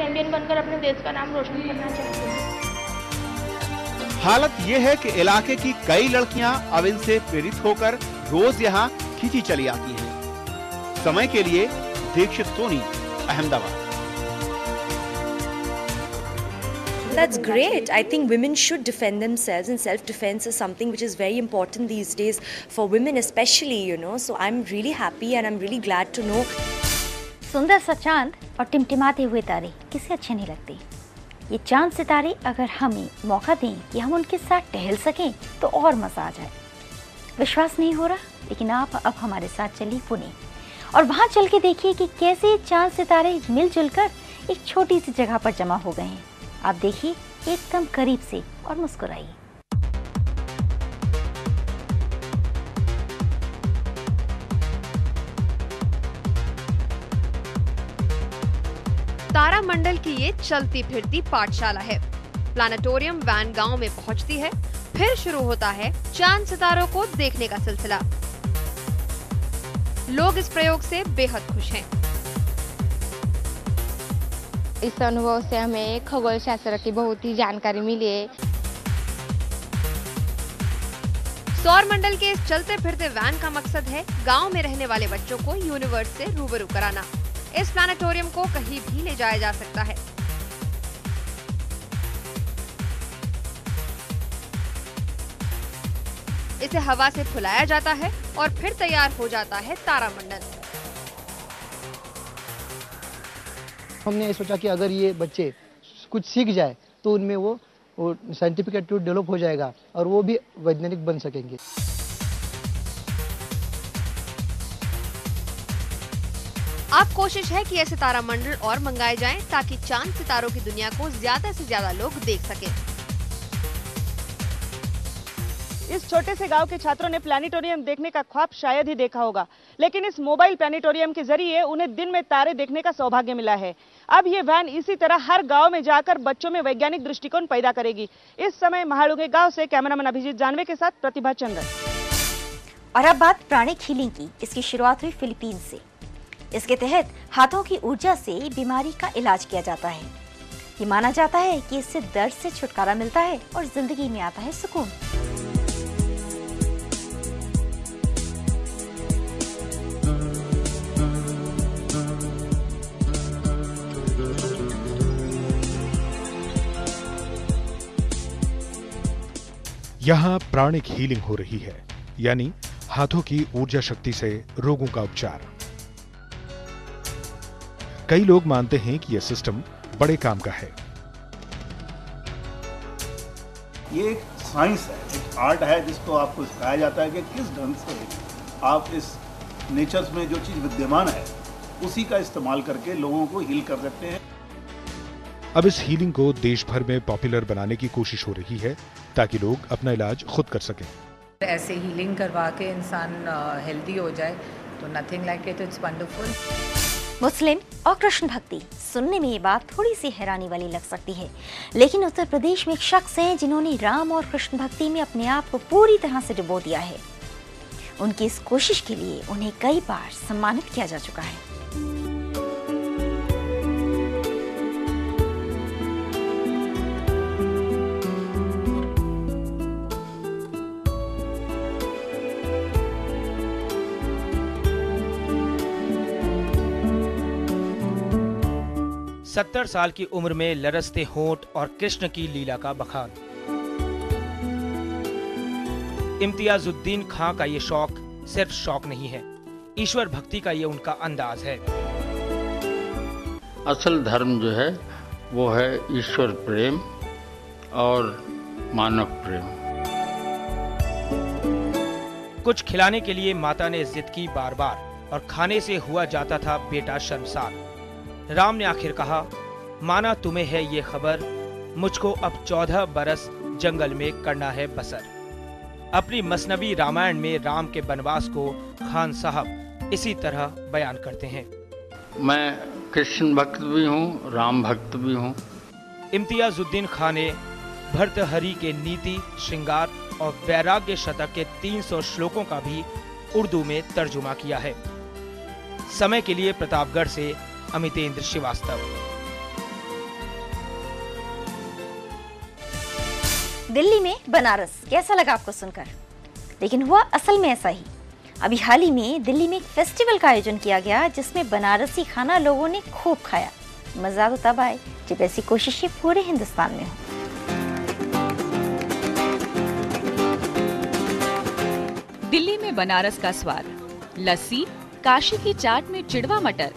Champion बनकर अपने देश का नाम रोशन करना चाहती हूँ। हालत ये है कि इलाके की कई लड़कियां अब इनसे प्रेरित होकर रोज यहाँ खींची चली आती हैं। समय के लिए Dixit Soni, Ahmedabad. That's great. I think women should defend themselves, and self-defense is something which is very important these days for women especially, you know. So I'm really happy and I'm really glad to know. सुंदर सा चांद और टिमटिमाते हुए तारे किसे अच्छे नहीं लगते। ये चांद सितारे अगर हमें मौका दें कि हम उनके साथ टहल सकें तो और मजा आ जाए। विश्वास नहीं हो रहा, लेकिन आप अब हमारे साथ चलिए पुणे और वहाँ चल के देखिए कि कैसे चांद सितारे मिलजुल कर एक छोटी सी जगह पर जमा हो गए हैं। आप देखिए एकदम करीब से और मुस्कुराइए। तारामंडल की ये चलती फिरती पाठशाला है। प्लानेटोरियम वैन गांव में पहुंचती है, फिर शुरू होता है चांद सितारों को देखने का सिलसिला। लोग इस प्रयोग से बेहद खुश हैं। इस अनुभव से हमें खगोल शास्त्र की बहुत ही जानकारी मिली है। सौर मंडल के इस चलते फिरते वैन का मकसद है गांव में रहने वाले बच्चों को यूनिवर्स से रूबरू कराना। इस प्लानेटोरियम को कहीं भी ले जाया जा सकता है। इसे हवा से फुलाया जाता है और फिर तैयार हो जाता है तारामंडल। हमने ये सोचा कि अगर ये बच्चे कुछ सीख जाए तो उनमें वो साइंटिफिक एटीट्यूड डेवलप हो जाएगा और वो भी वैज्ञानिक बन सकेंगे। अब कोशिश है कि ऐसे तारामंडल और मंगाए जाएं ताकि चांद सितारों की दुनिया को ज्यादा से ज्यादा लोग देख सकें। इस छोटे से गांव के छात्रों ने प्लानिटोरियम देखने का ख्वाब शायद ही देखा होगा, लेकिन इस मोबाइल प्लानिटोरियम के जरिए उन्हें दिन में तारे देखने का सौभाग्य मिला है। अब ये वैन इसी तरह हर गांव में जाकर बच्चों में वैज्ञानिक दृष्टिकोण पैदा करेगी। इस समय महालुंगे गांव से कैमरामैन अभिजीत जानवे के साथ प्रतिभा चंदन। और अब बात प्राणिक हीलिंग की। इसकी शुरुआत हुई फिलीपींस से। इसके तहत हाथों की ऊर्जा से बीमारी का इलाज किया जाता है। ये माना जाता है कि इससे दर्द से छुटकारा मिलता है और जिंदगी में आता है सुकून। यहाँ प्राणिक हीलिंग हो रही है, यानी हाथों की ऊर्जा शक्ति से रोगों का उपचार। कई लोग मानते हैं कि यह सिस्टम बड़े काम का है। ये एक साइंस है, एक आर्ट है जिसको आपको सिखाया जाता है कि किस ढंग से आप इस नेचर में जो चीज विद्यमान है उसी का इस्तेमाल करके लोगों को हील कर सकते हैं। अब इस हीलिंग को देश भर में पॉपुलर बनाने की कोशिश हो रही है ताकि लोग अपना इलाज खुद कर सकें। ऐसे हीलिंग करवा के इंसान हेल्दी हो जाए तो nothing like it, it's wonderful. मुस्लिम और कृष्ण भक्ति, सुनने में ये बात थोड़ी सी हैरानी वाली लग सकती है, लेकिन उत्तर प्रदेश में एक शख्स हैं जिन्होंने राम और कृष्ण भक्ति में अपने आप को पूरी तरह से डुबो दिया है। उनकी इस कोशिश के लिए उन्हें कई बार सम्मानित किया जा चुका है। सत्तर साल की उम्र में लरसते होंठ और कृष्ण की लीला का बखान। इम्तियाजुद्दीन खां का ये शौक सिर्फ शौक नहीं है, ईश्वर भक्ति का ये उनका अंदाज है। असल धर्म जो है वो है ईश्वर प्रेम और मानव प्रेम। कुछ खिलाने के लिए माता ने जिद की बार बार और खाने से हुआ जाता था बेटा शर्मसार। राम ने आखिर कहा, माना तुम्हें है ये खबर, मुझको अब 14 बरस जंगल में करना है बसर। अपनी मसनवी रामायण में राम के वनवास को खान साहब इसी तरह बयान करते हैं। मैं कृष्ण भक्त भी हूँ, राम भक्त भी हूँ। इम्तियाजुद्दीन खां ने भर्तृहरि के नीति, श्रृंगार और वैराग्य शतक के 300 श्लोकों का भी उर्दू में तर्जुमा किया है। समय के लिए प्रतापगढ़ से अमितेंद्र श्रीवास्तव। दिल्ली में बनारस कैसा लगा आपको सुनकर? लेकिन हुआ असल में ऐसा ही। अभी हाल ही में दिल्ली में एक फेस्टिवल का आयोजन किया गया जिसमें बनारसी खाना लोगों ने खूब खाया। मजा तो तब आए जब ऐसी कोशिशें पूरे हिंदुस्तान में हो। दिल्ली में बनारस का स्वाद, लस्सी, काशी की चाट में चिड़वा मटर,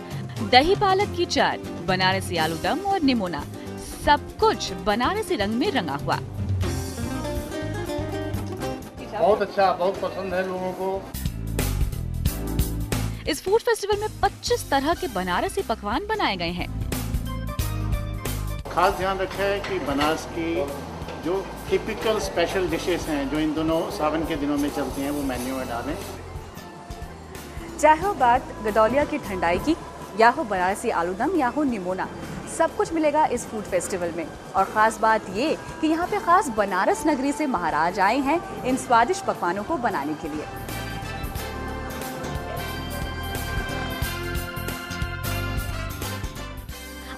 दही पालक की चाट, बनारसी आलू दम और निमोना, सब कुछ बनारसी रंग में रंगा हुआ। बहुत अच्छा, बहुत पसंद है लोगों को। इस फूड फेस्टिवल में 25 तरह के बनारसी पकवान बनाए गए हैं। खास ध्यान रखा है कि बनारस की जो टिपिकल स्पेशल डिशेस हैं जो इन दोनों सावन के दिनों में चलती हैं वो मेन्यू में डालें। चाहे हो बात गदौलिया की ठंडाई की, या हो बनारसी आलूदम, या हो निमोना, सब कुछ मिलेगा इस फूड फेस्टिवल में। और ख़ास बात ये कि यहाँ पे ख़ास बनारस नगरी से महाराज आए हैं इन स्वादिष्ट पकवानों को बनाने के लिए।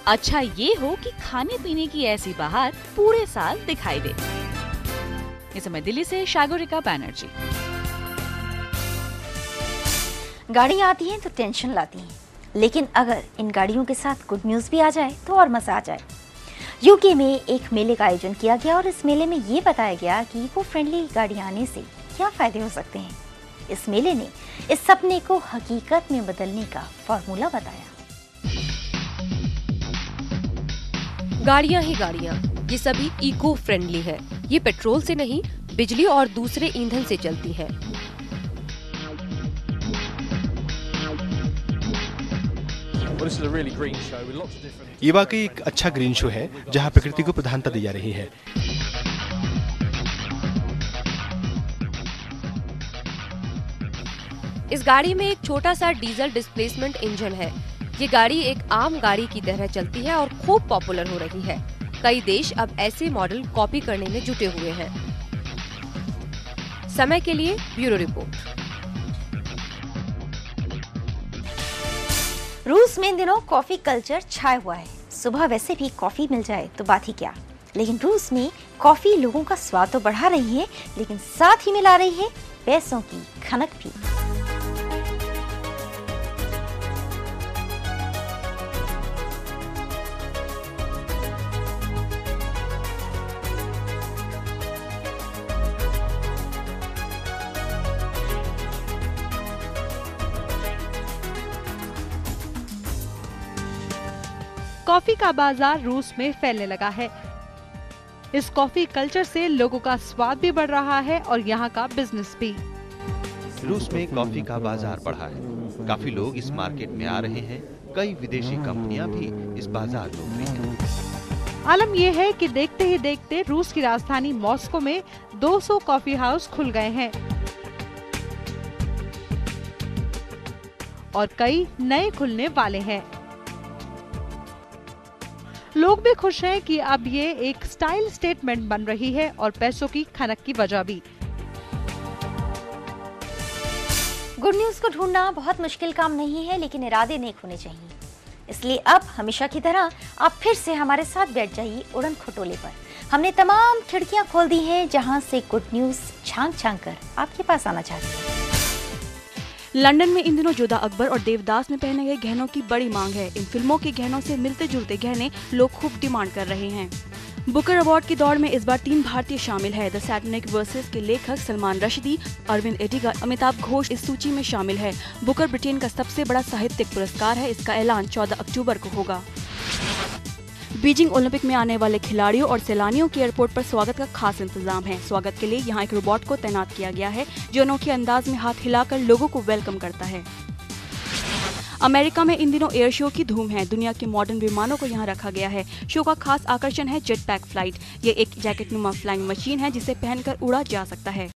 अच्छा ये हो कि खाने पीने की ऐसी बहार पूरे साल दिखाई दे। इस समय दिल्ली से शागोरिका बैनर्जी। गाड़ी आती है तो टेंशन लाती है, लेकिन अगर इन गाड़ियों के साथ गुड न्यूज़ भी आ जाए तो और मजा आ जाए। यूके में एक मेले का आयोजन किया गया और इस मेले में ये बताया गया कि इको फ्रेंडली गाड़ी आने से क्या फायदे हो सकते हैं। इस मेले ने इस सपने को हकीकत में बदलने का फॉर्मूला बताया। गाड़ियां ही गाड़ियां, ये सभी इको फ्रेंडली है। ये पेट्रोल से नहीं, बिजली और दूसरे ईंधन से चलती है। ये वाकई एक अच्छा ग्रीन शो है जहां प्रकृति को प्रधानता दी जा रही है। इस गाड़ी में एक छोटा सा डीजल डिस्प्लेसमेंट इंजन है। ये गाड़ी एक आम गाड़ी की तरह चलती है और खूब पॉपुलर हो रही है। कई देश अब ऐसे मॉडल कॉपी करने में जुटे हुए हैं। समय के लिए ब्यूरो रिपोर्ट। रूस में इन दिनों कॉफी कल्चर छाया हुआ है। सुबह वैसे भी कॉफी मिल जाए तो बात ही क्या। लेकिन रूस में कॉफी लोगों का स्वाद तो बढ़ा रही है, लेकिन साथ ही मिला रही है पैसों की खनक भी। कॉफी का बाजार रूस में फैलने लगा है। इस कॉफी कल्चर से लोगों का स्वाद भी बढ़ रहा है और यहाँ का बिजनेस भी। रूस में कॉफी का बाजार बढ़ा है। काफी लोग इस मार्केट में आ रहे हैं। कई विदेशी कंपनियां भी इस बाजार में उतरी हैं। आलम यह है कि देखते ही देखते रूस की राजधानी मॉस्को में 200 कॉफी हाउस खुल गए हैं और कई नए खुलने वाले हैं। लोग भी खुश हैं कि अब ये एक स्टाइल स्टेटमेंट बन रही है और पैसों की खनक की वजह भी। गुड न्यूज़ को ढूंढना बहुत मुश्किल काम नहीं है, लेकिन इरादे नेक होने चाहिए। इसलिए अब हमेशा की तरह आप फिर से हमारे साथ बैठ जाइए उड़न खटोले पर। हमने तमाम खिड़कियां खोल दी हैं जहां से गुड न्यूज़ छांग छांग कर आपके पास आना चाहती है। लंदन में इन दिनों जोधा अकबर और देवदास में पहने गए गहनों की बड़ी मांग है। इन फिल्मों के गहनों से मिलते जुलते गहने लोग खूब डिमांड कर रहे हैं। बुकर अवार्ड की दौड़ में इस बार 3 भारतीय शामिल है। द सैटनिक वर्सेस के लेखक सलमान रश्दी, अरविंद एडिगा, अमिताभ घोष इस सूची में शामिल है। बुकर ब्रिटेन का सबसे बड़ा साहित्यिक पुरस्कार है। इसका ऐलान 14 अक्टूबर को होगा। बीजिंग ओलंपिक में आने वाले खिलाड़ियों और सैलानियों के एयरपोर्ट पर स्वागत का खास इंतजाम है। स्वागत के लिए यहाँ एक रोबोट को तैनात किया गया है जो अनोखे अंदाज में हाथ हिलाकर लोगों को वेलकम करता है। अमेरिका में इन दिनों एयर शो की धूम है। दुनिया के मॉडर्न विमानों को यहाँ रखा गया है। शो का खास आकर्षण है जेट पैक फ्लाइट। ये एक जैकेट नुमा फ्लाइंग मशीन है जिसे पहनकर उड़ा जा सकता है।